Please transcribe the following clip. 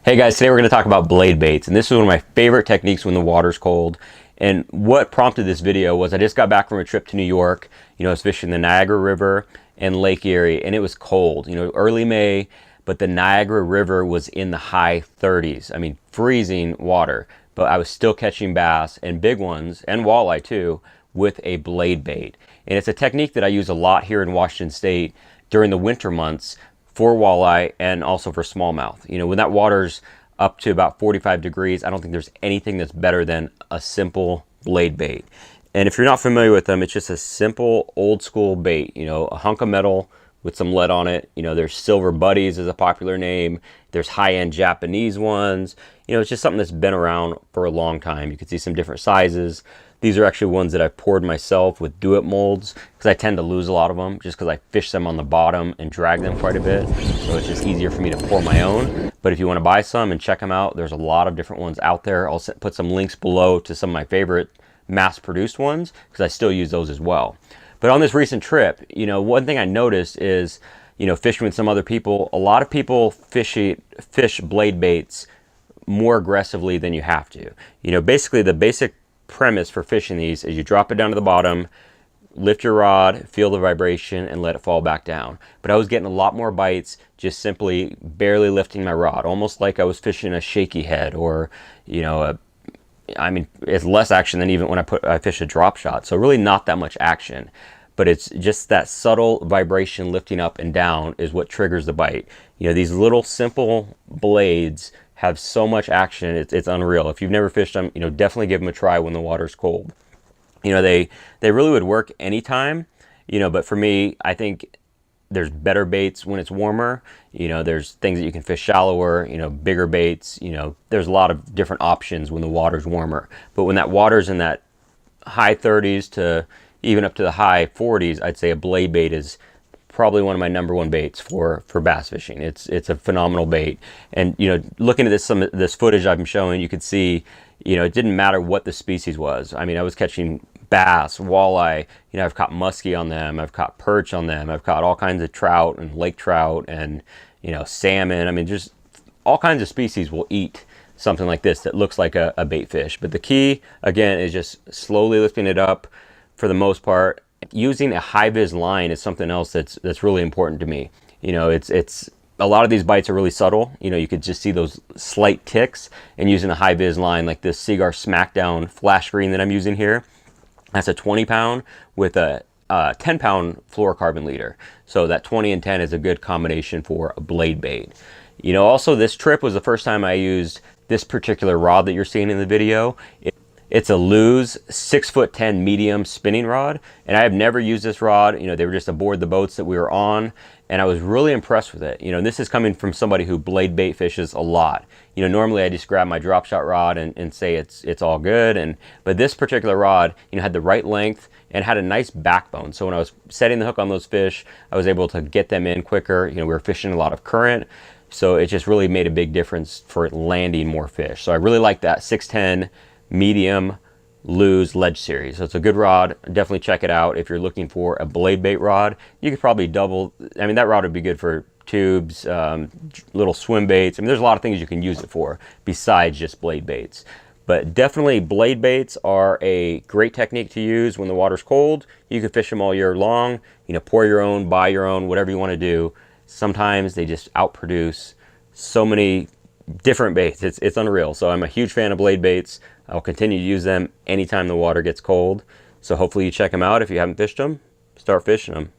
Hey guys, today we're going to talk about blade baits, and this is one of my favorite techniques when the water's cold. And what prompted this video was I just got back from a trip to New York. I was fishing the Niagara River and Lake Erie, and it was cold, early May, but the Niagara River was in the high 30s. I mean, freezing water, but I was still catching bass and big ones and walleye too with a blade bait. And it's a technique that I use a lot here in Washington State during the winter months for walleye and also for smallmouth. When that water's up to about 45 degrees, I don't think there's anything that's better than a simple blade bait. And if you're not familiar with them, it's just a simple old school bait, a hunk of metal with some lead on it. There's Silver Buddies is a popular name. There's high-end Japanese ones. It's just something that's been around for a long time. You can see some different sizes. These are actually ones that I've poured myself with do-it molds because I tend to lose a lot of them just because I fish them on the bottom and drag them quite a bit. So it's just easier for me to pour my own. But if you want to buy some and check them out, there's a lot of different ones out there. I'll put some links below to some of my favorite mass-produced ones because I still use those as well. But on this recent trip, one thing I noticed is, fishing with some other people, a lot of people fish blade baits more aggressively than you have to. Basically the basic premise for fishing these is you drop it down to the bottom, lift your rod, feel the vibration, and let it fall back down. But I was getting a lot more bites just simply barely lifting my rod, almost like I was fishing a shaky head or, it's less action than even when I fish a drop shot. So really not that much action, but it's just that subtle vibration lifting up and down is what triggers the bite. These little simple blades have so much action, it's unreal. If you've never fished them, definitely give them a try when the water's cold. They really would work anytime, but for me, I think there's better baits when it's warmer. There's things that you can fish shallower, bigger baits, there's a lot of different options when the water's warmer. But when that water's in that high 30s to even up to the high 40s, I'd say a blade bait is probably one of my #1 baits for bass fishing. It's a phenomenal bait. And looking at some of this footage I've been showing, you could see it didn't matter what the species was. I mean, I was catching bass, walleye, I've caught muskie on them, I've caught perch on them, I've caught all kinds of trout and lake trout and salmon. I mean, just all kinds of species will eat something like this that looks like a bait fish. But the key again is just slowly lifting it up. For the most part, using a high-vis line is something else that's really important to me. It's a lot of these bites are really subtle. You could just see those slight ticks, and using a high-vis line like this Seaguar Smackdown flash green that I'm using here, that's a 20-pound with a 10-pound fluorocarbon leader. So that 20 and 10 is a good combination for a blade bait. Also this trip was the first time I used this particular rod that you're seeing in the video. It's a Lew's 6'10" medium spinning rod, and I have never used this rod. They were just aboard the boats that we were on, and I was really impressed with it. This is coming from somebody who blade bait fishes a lot. Normally I just grab my drop shot rod and say it's all good, but this particular rod, had the right length and had a nice backbone. So when I was setting the hook on those fish, I was able to get them in quicker. We were fishing a lot of current, so it just really made a big difference for landing more fish. So I really like that 6'10" medium Lew's Ledge Series. So it's a good rod. Definitely check it out if you're looking for a blade bait rod. You could probably that rod would be good for tubes, little swim baits. There's a lot of things you can use it for besides just blade baits. But definitely blade baits are a great technique to use when the water's cold. You can fish them all year long. Pour your own, buy your own, whatever you want to do. Sometimes they just outproduce so many different baits. It's unreal. So I'm a huge fan of blade baits. I'll continue to use them anytime the water gets cold. So hopefully you check them out. If you haven't fished them, start fishing them.